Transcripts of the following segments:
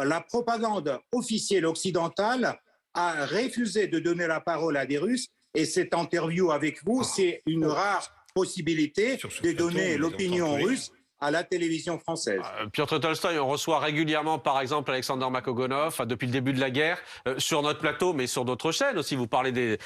la propagande officielle occidentale a refusé de donner la parole à des Russes. Et cette interview avec vous, c'est une rare possibilité Sur ce de plateau, donner on les entend l'opinion tous les russe à la télévision française. Piotr Tolstoï, on reçoit régulièrement, par exemple, Alexander Makogonov, depuis le début de la guerre, sur notre plateau, mais sur d'autres chaînes aussi. Vous parlez des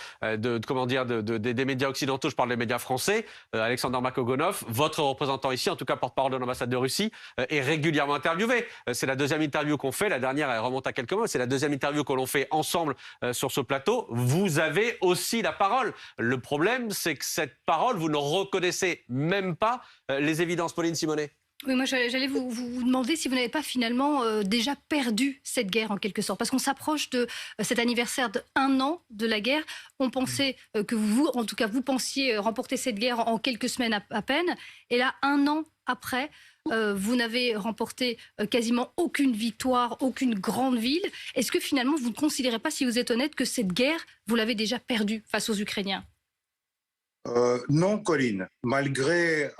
médias occidentaux, je parle des médias français. Alexander Makogonov, votre représentant ici, en tout cas porte-parole de l'ambassade de Russie, est régulièrement interviewé. C'est la deuxième interview qu'on fait. La dernière, elle remonte à quelques mois. C'est la deuxième interview que l'on fait ensemble sur ce plateau. Vous avez aussi la parole. Le problème, c'est que cette parole, vous ne reconnaissez même pas les évidences. Pauline Simonet. Oui, moi j'allais vous demander si vous n'avez pas finalement déjà perdu cette guerre en quelque sorte. Parce qu'on s'approche de cet anniversaire d'1 an de la guerre. On pensait que vous, en tout cas vous pensiez remporter cette guerre en quelques semaines à peine. Et là, 1 an après, vous n'avez remporté quasiment aucune victoire, aucune grande ville. Est-ce que finalement vous ne considérez pas, si vous êtes honnête, que cette guerre, vous l'avez déjà perdue face aux Ukrainiens ? Non, Colline. Malgré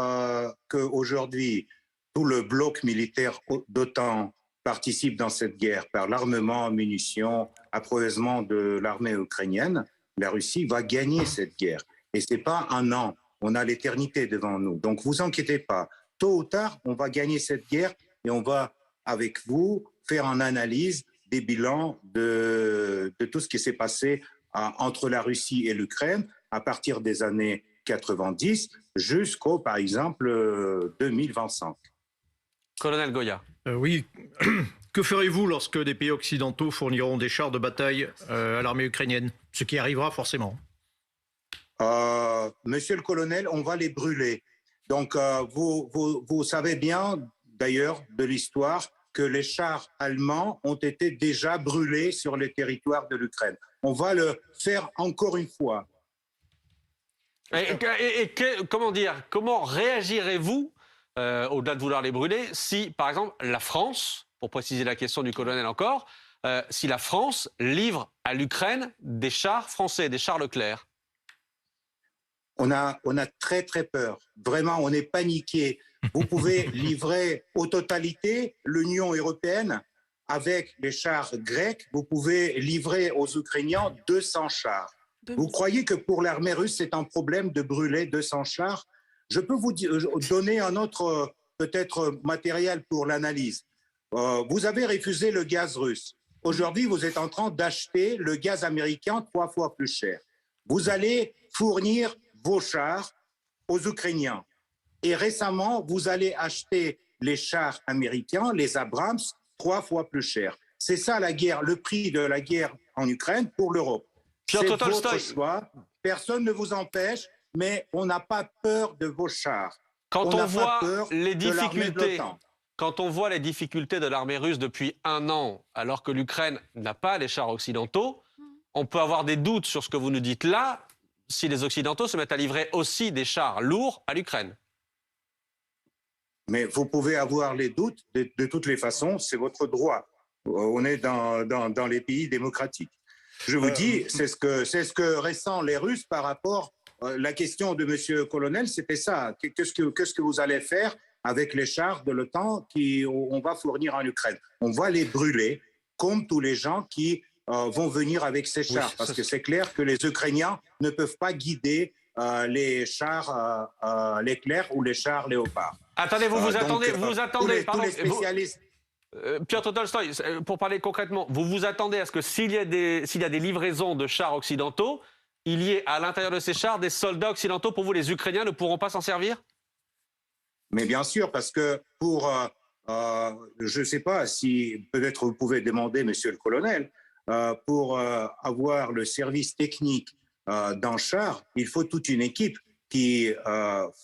qu'aujourd'hui, tout le bloc militaire d'OTAN participe dans cette guerre par l'armement, munitions, approvisionnement de l'armée ukrainienne, la Russie va gagner cette guerre. Et ce n'est pas 1 an, on a l'éternité devant nous. Donc vous inquiétez pas, tôt ou tard, on va gagner cette guerre et on va, avec vous, faire une analyse des bilans de tout ce qui s'est passé entre la Russie et l'Ukraine à partir des années 90 jusqu'au, par exemple, 2025. Colonel Goya. Oui. Que ferez-vous lorsque des pays occidentaux fourniront des chars de bataille à l'armée ukrainienne? Ce qui arrivera forcément. Monsieur le colonel, on va les brûler. Donc, vous savez bien, d'ailleurs, de l'histoire, que les chars allemands ont été déjà brûlés sur le territoire de l'Ukraine. On va le faire encore une fois. Comment réagirez-vous, au-delà de vouloir les brûler, si, par exemple, la France, pour préciser la question du colonel encore, si la France livre à l'Ukraine des chars français, des chars Leclerc? On a très très peur. Vraiment, on est paniqué. Vous pouvez livrer aux totalités l'Union européenne avec les chars grecs. Vous pouvez livrer aux Ukrainiens 200 chars. Vous croyez que pour l'armée russe, c'est un problème de brûler 200 chars? Je peux vous donner un autre peut-être matériel pour l'analyse. Vous avez refusé le gaz russe. Aujourd'hui, vous êtes en train d'acheter le gaz américain 3 fois plus cher. Vous allez fournir vos chars aux Ukrainiens. Et récemment, vous allez acheter les chars américains, les Abrams, 3 fois plus cher. C'est ça la guerre, le prix de la guerre en Ukraine pour l'Europe. C'est votre choix. Personne ne vous empêche, mais on n'a pas peur de vos chars. Quand on voit les difficultés de l'armée russe depuis 1 an, alors que l'Ukraine n'a pas les chars occidentaux, on peut avoir des doutes sur ce que vous nous dites là, si les Occidentaux se mettent à livrer aussi des chars lourds à l'Ukraine. Mais vous pouvez avoir les doutes, de toutes les façons, c'est votre droit. On est dans les pays démocratiques. Je vous dis, c'est ce que ressentent les Russes par rapport la question de Monsieur le Colonel, c'était ça. Qu'est-ce que vous allez faire avec les chars de l'OTAN qu'on va fournir en Ukraine? On va les brûler, comme tous les gens qui vont venir avec ces chars. Oui, parce que c'est clair que les Ukrainiens ne peuvent pas guider les chars Leclerc ou les chars Léopard. Attendez, vous attendez. Tous les spécialistes... Piotr Tolstoï, pour parler concrètement, vous vous attendez à ce que s'il y a des livraisons de chars occidentaux, il y ait à l'intérieur de ces chars des soldats occidentaux? Pour vous, les Ukrainiens ne pourront pas s'en servir? Mais bien sûr, parce que pour, je ne sais pas si peut-être vous pouvez demander, monsieur le colonel, pour avoir le service technique d'un char, il faut toute une équipe qui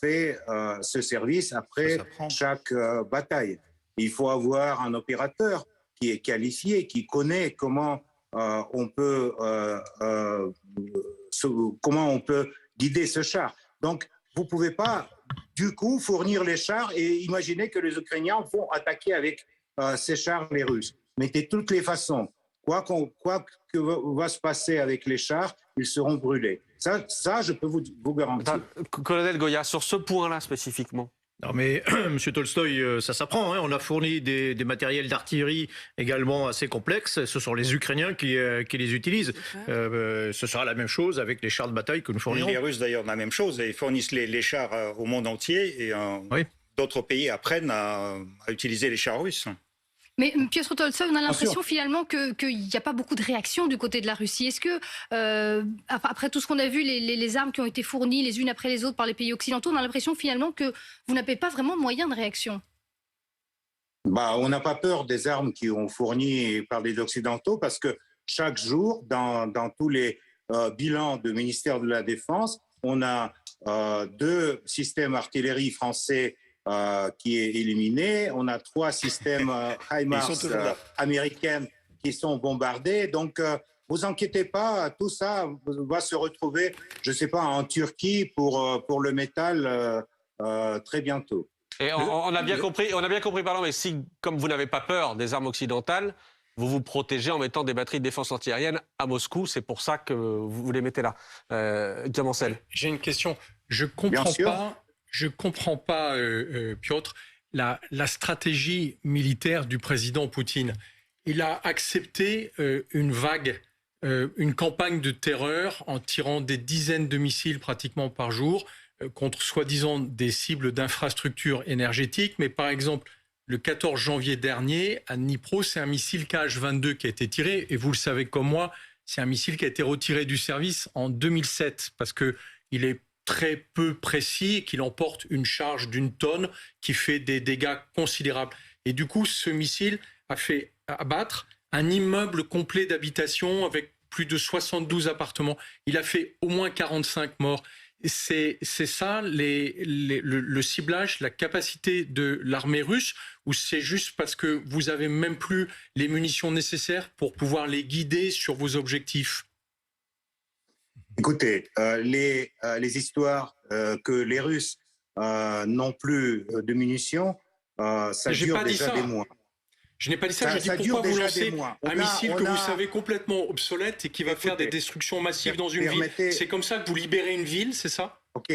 fait ce service après chaque bataille. Il faut avoir un opérateur qui est qualifié, qui connaît comment on peut guider ce char. Donc, vous ne pouvez pas, du coup, fournir les chars et imaginer que les Ukrainiens vont attaquer avec ces chars les Russes. Mais de toutes les façons, quoi que va se passer avec les chars, ils seront brûlés. Ça je peux vous garantir. Colonel Goya, sur ce point-là spécifiquement, Non mais, Monsieur Tolstoï, ça s'apprend. Hein. On a fourni des matériels d'artillerie également assez complexes. Ce sont les Ukrainiens qui les utilisent. Ce sera la même chose avec les chars de bataille que nous fournirons. Les Russes d'ailleurs la même chose. Ils fournissent les chars au monde entier et Oui. d'autres pays apprennent à utiliser les chars russes. Mais Piotr Tolstoï, on a l'impression finalement qu'il n'y a pas beaucoup de réaction du côté de la Russie. Est-ce que, après tout ce qu'on a vu, les armes qui ont été fournies les unes après les autres par les pays occidentaux, on a l'impression finalement que vous n'avez pas vraiment de moyen de réaction? On n'a pas peur des armes qui ont fournies par les Occidentaux parce que chaque jour, dans tous les bilans du ministère de la Défense, on a 2 systèmes artillerie français qui est éliminé. On a 3 systèmes HIMARS américaines qui sont bombardés. Donc, vous inquiétez pas, tout ça va se retrouver, je ne sais pas, en Turquie pour le métal très bientôt. Et on a bien compris, pardon, mais si, comme vous n'avez pas peur des armes occidentales, vous vous protégez en mettant des batteries de défense antiaérienne à Moscou, c'est pour ça que vous les mettez là. Diamancel. J'ai une question. Je comprends pas, Piotr, la stratégie militaire du président Poutine. Il a accepté une campagne de terreur en tirant des dizaines de missiles pratiquement par jour contre soi-disant des cibles d'infrastructures énergétiques. Mais par exemple, le 14 janvier dernier, à Dnipro, c'est un missile Kh-22 qui a été tiré. Et vous le savez comme moi, c'est un missile qui a été retiré du service en 2007 parce qu'il est très peu précis et qu'il emporte une charge d'1 tonne qui fait des dégâts considérables. Et du coup, ce missile a fait abattre un immeuble complet d'habitation avec plus de 72 appartements. Il a fait au moins 45 morts. C'est ça le ciblage, la capacité de l'armée russe, ou c'est juste parce que vous avez même plus les munitions nécessaires pour pouvoir les guider sur vos objectifs? Écoutez, les histoires que les Russes n'ont plus de munitions, ça dure déjà des mois. Je n'ai pas dit ça, je dis pourquoi vous lancez un missile que vous savez complètement obsolète et qui va faire des destructions massives dans une ville. C'est comme ça que vous libérez une ville, c'est ça? Ok,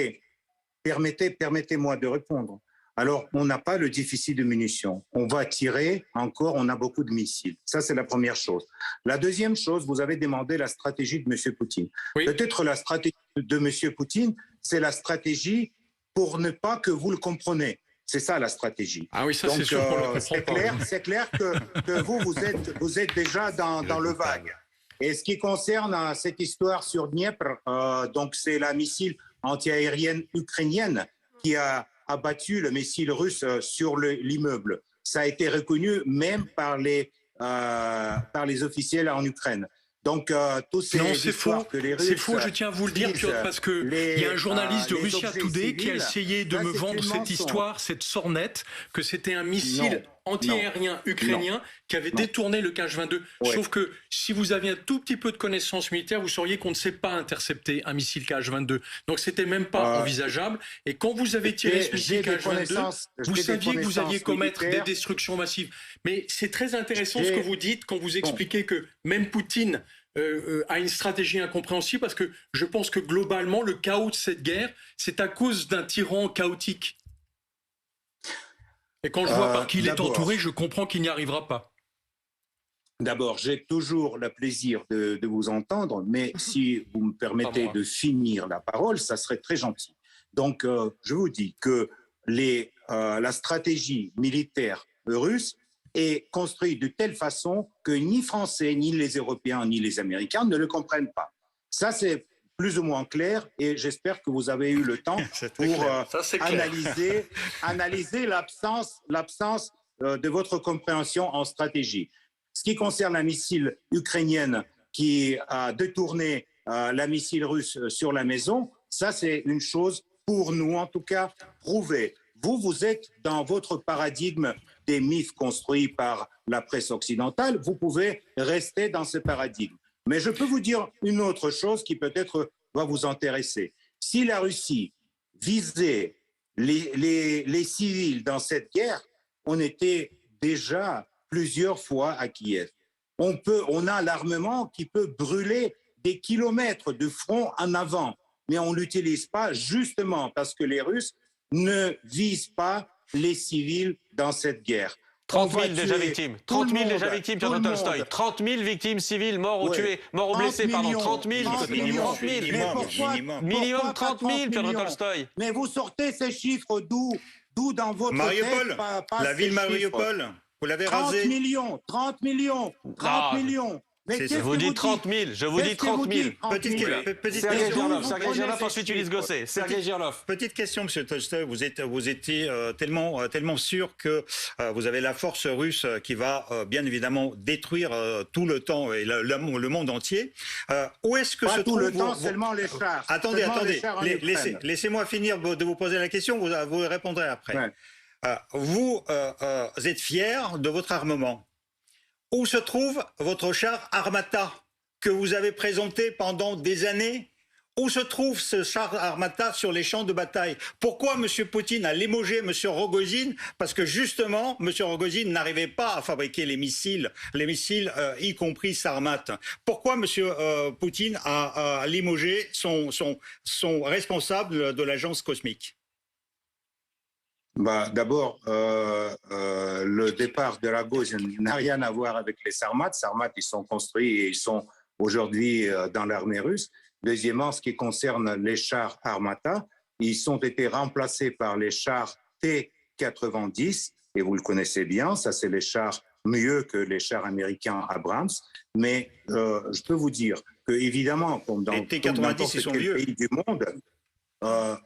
permettez-moi de répondre. Alors, on n'a pas le déficit de munitions. On va tirer encore, on a beaucoup de missiles. Ça, c'est la première chose. La deuxième chose, vous avez demandé la stratégie de M. Poutine. Oui. Peut-être la stratégie de M. Poutine, c'est la stratégie pour ne pas que vous le compreniez. C'est ça la stratégie. Ah oui, ça c'est sûr qu'on le comprend. C'est clair que vous êtes déjà dans le vague. Et ce qui concerne cette histoire sur Dniepr, donc c'est la missile antiaérienne ukrainienne qui a abattu le missile russe sur l'immeuble. Ça a été reconnu même par les officiels en Ukraine. Donc, tous ces histoires que les Russes... C'est faux, je tiens à vous le dire, Piotr, parce qu'il y a un journaliste de Russia Today qui a essayé de me vendre cette histoire, cette sornette, que c'était un missile anti-aérien ukrainien qui avait détourné le Kh-22. Ouais. Sauf que si vous aviez un tout petit peu de connaissances militaires, vous sauriez qu'on ne sait pas intercepter un missile Kh-22. Donc, c'était même pas envisageable. Et quand vous avez tiré ce missile Kh-22, vous saviez que vous alliez commettre des destructions massives. Mais c'est très intéressant ce que vous dites quand vous expliquez que même Poutine a une stratégie incompréhensible, parce que je pense que globalement, le chaos de cette guerre, c'est à cause d'un tyran chaotique. Et quand je vois par qui il est entouré, je comprends qu'il n'y arrivera pas. D'abord, j'ai toujours le plaisir de vous entendre, mais si vous me permettez de finir la parole, ça serait très gentil. Donc, je vous dis que la stratégie militaire russe est construite de telle façon que ni Français, ni les Européens, ni les Américains ne le comprennent pas. Ça, c'est plus ou moins clair, et j'espère que vous avez eu le temps pour analyser l'absence de votre compréhension en stratégie. Ce qui concerne la missile ukrainienne qui a détourné la missile russe sur la maison, ça c'est une chose, pour nous en tout cas, prouvée. Vous êtes dans votre paradigme des mythes construits par la presse occidentale, vous pouvez rester dans ce paradigme. Mais je peux vous dire une autre chose qui peut-être va vous intéresser. Si la Russie visait les civils dans cette guerre, on était déjà plusieurs fois à Kiev. On a l'armement qui peut brûler des kilomètres de front en avant, mais on ne l'utilise pas justement parce que les Russes ne vise pas les civils dans cette guerre. 30 000 déjà victimes. 30 000 déjà victimes, Piotr Tolstoï. 30 000 victimes civiles, morts ou tuées, morts ou blessés, pardon. 30 000. 30 millions. 30 000. Minimum 30 000, Piotr Tolstoï. Mais vous sortez ces chiffres d'où dans votre Mariupol, tête pas la ville Mariupol, vous l'avez rasée. 30 millions. Mais qu'est-ce vous que dites 30 000, je vous dis 30 000. Petite Sergei question. Girlov, ensuite Ulysse Gosset. Sergei Girlov. Petite question, Monsieur Tolstoï. Vous étiez tellement sûr que vous avez la force russe qui va bien évidemment détruire tout le temps et le monde entier. Où est-ce que pas se tout trouve le temps, seulement les chars. Attendez. Laissez-moi finir de vous poser la question. Vous répondrez après. Ouais. Vous êtes fier de votre armement. Où se trouve votre char Armata que vous avez présenté pendant des années? Où se trouve ce char Armata sur les champs de bataille? Pourquoi M. Poutine a limogé M. Rogozine? Parce que justement, M. Rogozine n'arrivait pas à fabriquer les missiles, y compris Sarmat. Pourquoi M. Poutine a limogé son responsable de l'agence cosmique? D'abord, le départ de Rogozine n'a rien à voir avec les Sarmat. Sarmat, ils sont construits et ils sont aujourd'hui dans l'armée russe. Deuxièmement, ce qui concerne les chars Armata, ils ont été remplacés par les chars T-90, et vous le connaissez bien, ça c'est les chars mieux que les chars américains Abrams. Mais je peux vous dire que évidemment, comme dans n'importe quel pays du monde,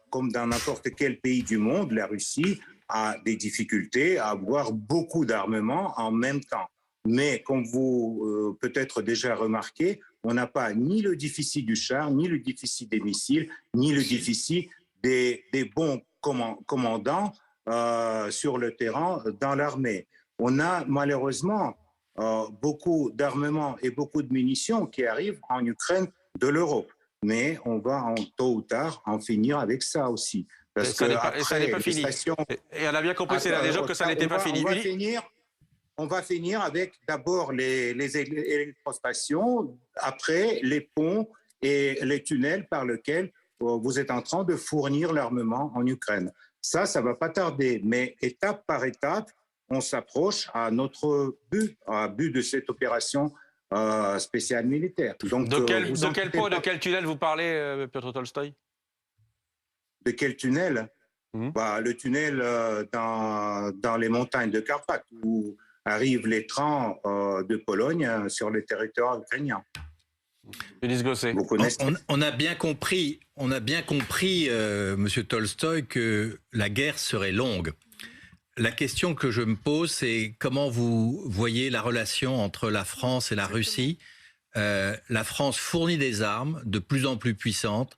comme dans n'importe quel pays du monde, la Russie a des difficultés à avoir beaucoup d'armements en même temps. Mais comme vous peut-être déjà remarqué, on n'a pas ni le déficit du char, ni le déficit des missiles, ni le déficit des bons commandants sur le terrain dans l'armée. On a malheureusement beaucoup d'armements et beaucoup de munitions qui arrivent en Ukraine de l'Europe. Mais on va tôt ou tard en finir avec ça aussi. Parce que ça n'est pas fini. Et on a bien compris ces derniers jours que ça n'était pas fini. On va finir avec d'abord les électrostations, après les ponts et les tunnels par lesquels vous êtes en train de fournir l'armement en Ukraine. Ça ne va pas tarder, mais étape par étape, on s'approche à notre but, à but de cette opération spéciale militaire. Donc, de quel pont et de quel tunnel vous parlez, Piotr Tolstoï? De quel tunnel? Le tunnel dans les montagnes de Carpates, où arrivent les trains de Pologne sur le territoire ukrainien. Ulysse Gosset. Vous connaissez. On a bien compris, Monsieur Tolstoï, que la guerre serait longue. La question que je me pose, c'est comment vous voyez la relation entre la France et la Russie. La France fournit des armes de plus en plus puissantes,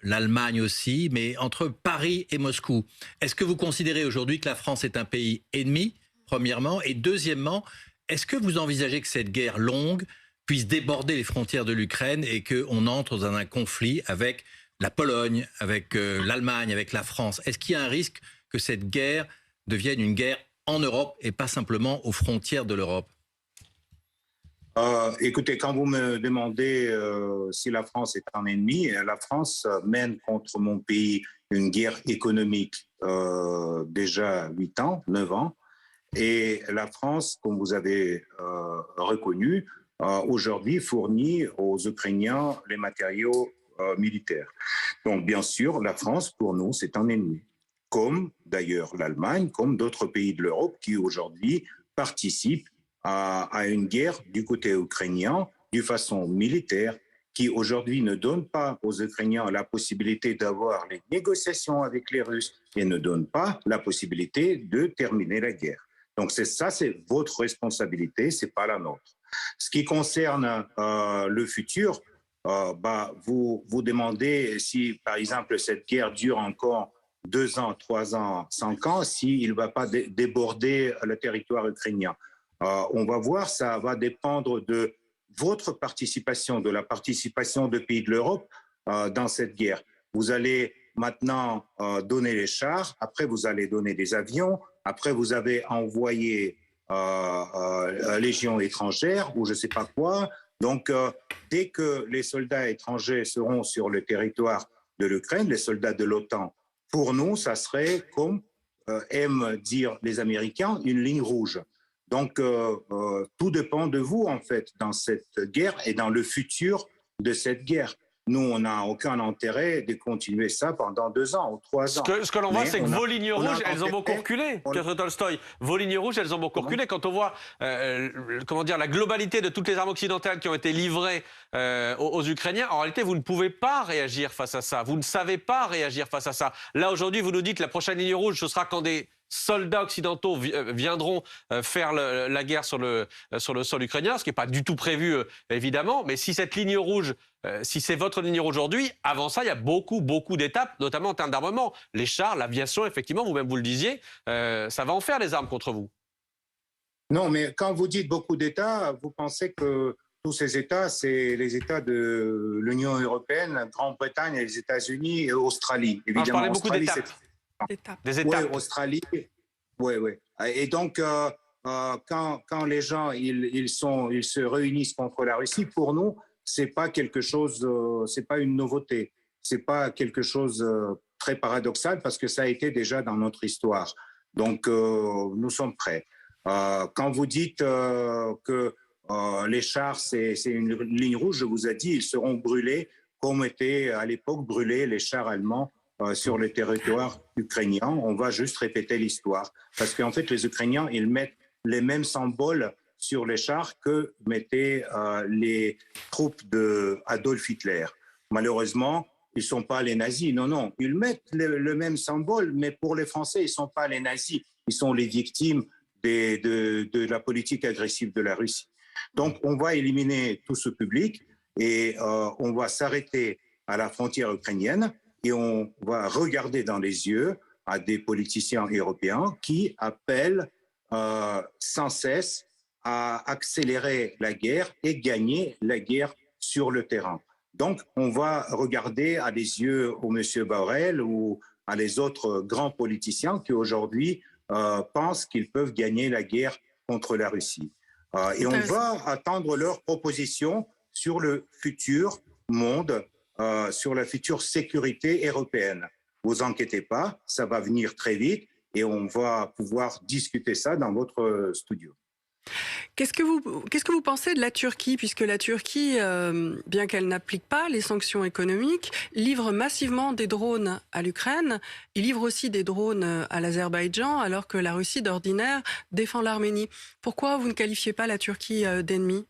l'Allemagne aussi, mais entre Paris et Moscou. Est-ce que vous considérez aujourd'hui que la France est un pays ennemi, premièrement? Et deuxièmement, est-ce que vous envisagez que cette guerre longue puisse déborder les frontières de l'Ukraine et qu'on entre dans un conflit avec la Pologne, avec l'Allemagne, avec la France? Est-ce qu'il y a un risque que cette guerre devienne une guerre en Europe et pas simplement aux frontières de l'Europe? Écoutez, quand vous me demandez si la France est un ennemi, la France mène contre mon pays une guerre économique déjà 8 ans, 9 ans. Et la France, comme vous avez reconnu, aujourd'hui fournit aux Ukrainiens les matériaux militaires. Donc bien sûr, la France, pour nous, c'est un ennemi. Comme d'ailleurs l'Allemagne, comme d'autres pays de l'Europe qui aujourd'hui participent à une guerre du côté ukrainien de façon militaire, qui aujourd'hui ne donne pas aux Ukrainiens la possibilité d'avoir les négociations avec les Russes et ne donne pas la possibilité de terminer la guerre. Donc c'est votre responsabilité, c'est pas la nôtre. Ce qui concerne le futur, vous demandez si, par exemple, cette guerre dure encore 2 ans, 3 ans, 5 ans, s'il ne va pas déborder le territoire ukrainien. On va voir, ça va dépendre de votre participation, de la participation des pays de l'Europe dans cette guerre. Vous allez maintenant donner les chars, après vous allez donner des avions, après vous avez envoyé légions étrangères ou je ne sais pas quoi. Donc, dès que les soldats étrangers seront sur le territoire de l'Ukraine, les soldats de l'OTAN pour nous, ça serait, comme aiment dire les Américains, une ligne rouge. Donc, tout dépend de vous, en fait, dans cette guerre et dans le futur de cette guerre. Nous, on n'a aucun intérêt de continuer ça pendant 2 ans ou 3 ans. Ce que l'on voit, c'est que vos lignes rouges, elles ont beaucoup reculé, Piotr Tolstoï. Vos lignes rouges, elles ont beaucoup reculé. Quand on voit la globalité de toutes les armes occidentales qui ont été livrées aux Ukrainiens, en réalité, vous ne pouvez pas réagir face à ça. Vous ne savez pas réagir face à ça. Là, aujourd'hui, vous nous dites que la prochaine ligne rouge, ce sera quand des soldats occidentaux viendront faire la guerre sur le sol ukrainien, ce qui n'est pas du tout prévu, évidemment. Mais si cette ligne rouge, si c'est votre ligne rouge aujourd'hui, avant ça, il y a beaucoup d'étapes, notamment en termes d'armement. Les chars, l'aviation, effectivement, vous-même vous le disiez, ça va en faire des armes contre vous. Non, mais quand vous dites beaucoup d'États, vous pensez que tous ces États, c'est les États de l'Union européenne, Grande-Bretagne, les États-Unis et Australie. Évidemment, je parlais beaucoup d'étapes. Des étapes. Oui, Australie. Oui. Et donc, quand les gens ils se réunissent contre la Russie, pour nous, c'est pas quelque chose, c'est pas une nouveauté. C'est pas quelque chose très paradoxal parce que ça a été déjà dans notre histoire. Donc, nous sommes prêts. Quand vous dites que les chars, c'est une ligne rouge, je vous ai dit, ils seront brûlés comme étaient à l'époque brûlés les chars allemands sur le territoire ukrainien. On va juste répéter l'histoire. Parce qu'en fait, les Ukrainiens, ils mettent les mêmes symboles sur les chars que mettaient les troupes d'Adolf Hitler. Malheureusement, ils ne sont pas les nazis. Non. Ils mettent le même symbole, mais pour les Français, ils ne sont pas les nazis. Ils sont les victimes de la politique agressive de la Russie. Donc, on va éliminer tout ce public et on va s'arrêter à la frontière ukrainienne et on va regarder dans les yeux à des politiciens européens qui appellent sans cesse à accélérer la guerre et gagner la guerre sur le terrain. Donc, on va regarder à les yeux au monsieur Borrell ou à les autres grands politiciens qui aujourd'hui pensent qu'ils peuvent gagner la guerre contre la Russie. Et on va attendre leurs propositions sur le futur monde, sur la future sécurité européenne. Vous inquiétez pas, ça va venir très vite et on va pouvoir discuter ça dans votre studio. Qu'est-ce que vous pensez de la Turquie, puisque la Turquie, bien qu'elle n'applique pas les sanctions économiques, livre massivement des drones à l'Ukraine, il livre aussi des drones à l'Azerbaïdjan, alors que la Russie d'ordinaire défend l'Arménie. Pourquoi vous ne qualifiez pas la Turquie d'ennemi ?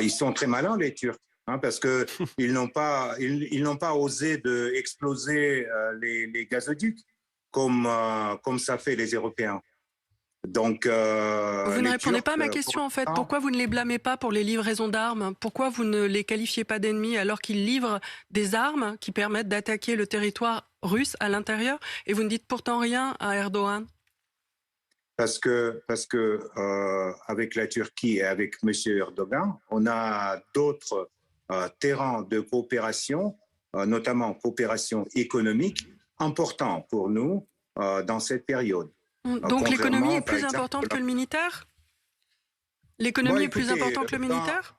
Ils sont très malins, les Turcs, parce qu'ils n'ont pas osé exploser les gazoducs comme ça fait les Européens. Donc, vous ne répondez pas à ma question en fait. Pourquoi vous ne les blâmez pas pour les livraisons d'armes ? Pourquoi vous ne les qualifiez pas d'ennemis alors qu'ils livrent des armes qui permettent d'attaquer le territoire russe à l'intérieur et vous ne dites pourtant rien à Erdogan ? Parce que avec la Turquie et avec M. Erdogan, on a d'autres terrains de coopération, notamment coopération économique, importants pour nous dans cette période. Donc l'économie est plus importante que le militaire ? L'économie est plus importante que le militaire ?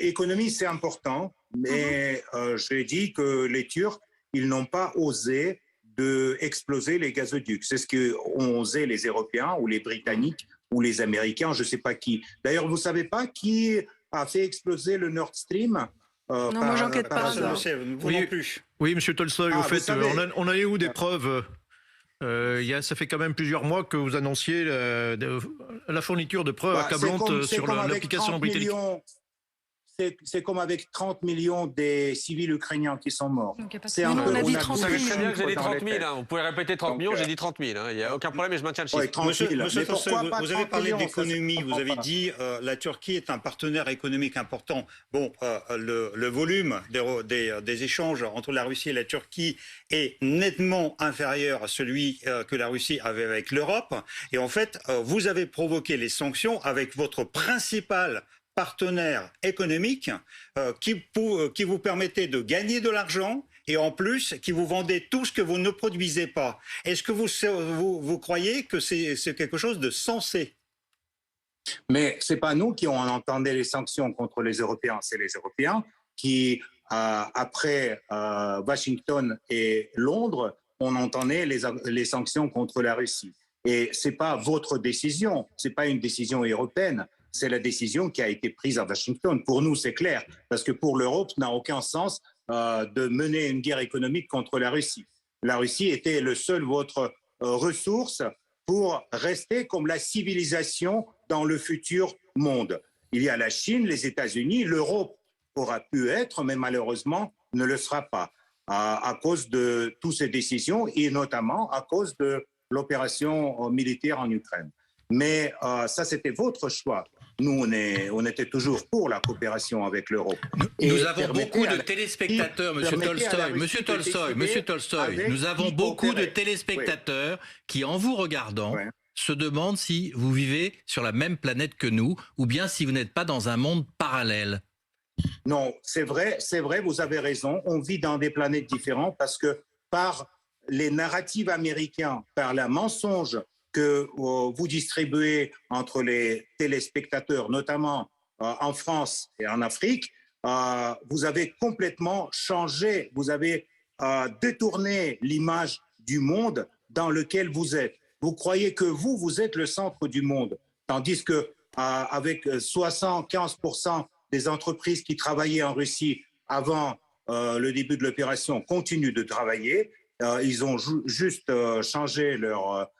L'économie, c'est important, mais j'ai dit que les Turcs, ils n'ont pas osé d'exploser les gazoducs. C'est ce qu'ont osé les Européens ou les Britanniques ou les Américains, je ne sais pas qui. D'ailleurs, vous ne savez pas qui a fait exploser le Nord Stream ? Non, moi, j'enquête pas. Vous non plus. Oui, M. Tolstoï, au fait, on a eu des preuves. Ça fait quand même plusieurs mois que vous annonciez la fourniture de preuves accablantes sur l'application britannique. C'est comme avec 30 millions des civils ukrainiens qui sont morts. On a dit 30 000. J'ai dit 30 000. Vous pouvez répéter 30 millions, j'ai dit 30 000. Il n'y a aucun problème et je maintiens le chiffre. Monsieur Tolstoï, vous avez parlé d'économie. Vous avez dit la Turquie est un partenaire économique important. Bon, le volume des échanges entre la Russie et la Turquie est nettement inférieur à celui que la Russie avait avec l'Europe. Et en fait, vous avez provoqué les sanctions avec votre principal partenaire économique qui vous permettait de gagner de l'argent et en plus qui vous vendait tout ce que vous ne produisez pas. Est-ce que vous croyez que c'est quelque chose de sensé ? Mais ce n'est pas nous qui ont entendu les sanctions contre les Européens, c'est les Européens qui après Washington et Londres, on entendait les sanctions contre la Russie. Et ce n'est pas votre décision, ce n'est pas une décision européenne, c'est la décision qui a été prise à Washington. Pour nous, c'est clair, parce que pour l'Europe, ça n'a aucun sens de mener une guerre économique contre la Russie. La Russie était le seul votre ressource pour rester comme la civilisation dans le futur monde. Il y a la Chine, les États-Unis, l'Europe aura pu être, mais malheureusement ne le sera pas, à cause de toutes ces décisions et notamment à cause de l'opération militaire en Ukraine. Mais ça, c'était votre choix. Nous, on était toujours pour la coopération avec l'Europe. Nous avons beaucoup de téléspectateurs, Monsieur Tolstoï, nous avons beaucoup de téléspectateurs qui, en vous regardant, se demandent si vous vivez sur la même planète que nous ou bien si vous n'êtes pas dans un monde parallèle. Non, c'est vrai, vous avez raison. On vit dans des planètes différentes parce que par les narratifs américains, par le mensonge que vous distribuez entre les téléspectateurs, notamment en France et en Afrique, vous avez complètement changé, vous avez détourné l'image du monde dans lequel vous êtes. Vous croyez que vous êtes le centre du monde, tandis que avec 75% des entreprises qui travaillaient en Russie avant le début de l'opération continuent de travailler. Ils ont juste changé leur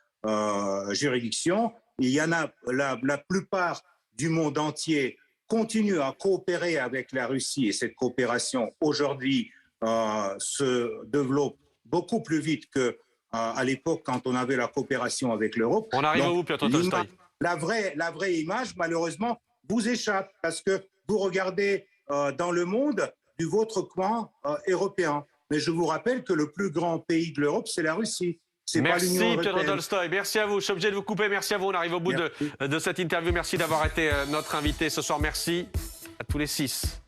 juridiction. Il y en a, la plupart du monde entier continue à coopérer avec la Russie et cette coopération aujourd'hui se développe beaucoup plus vite qu'à l'époque quand on avait la coopération avec l'Europe. On arrive au bout, Piotr Tolstoï. La vraie image, malheureusement, vous échappe parce que vous regardez dans le monde du votre coin européen. Mais je vous rappelle que le plus grand pays de l'Europe, c'est la Russie. Merci Piotr Tolstoï, merci à vous. Je suis obligé de vous couper, merci à vous. On arrive au bout de cette interview. Merci d'avoir été notre invité ce soir. Merci à tous les 6.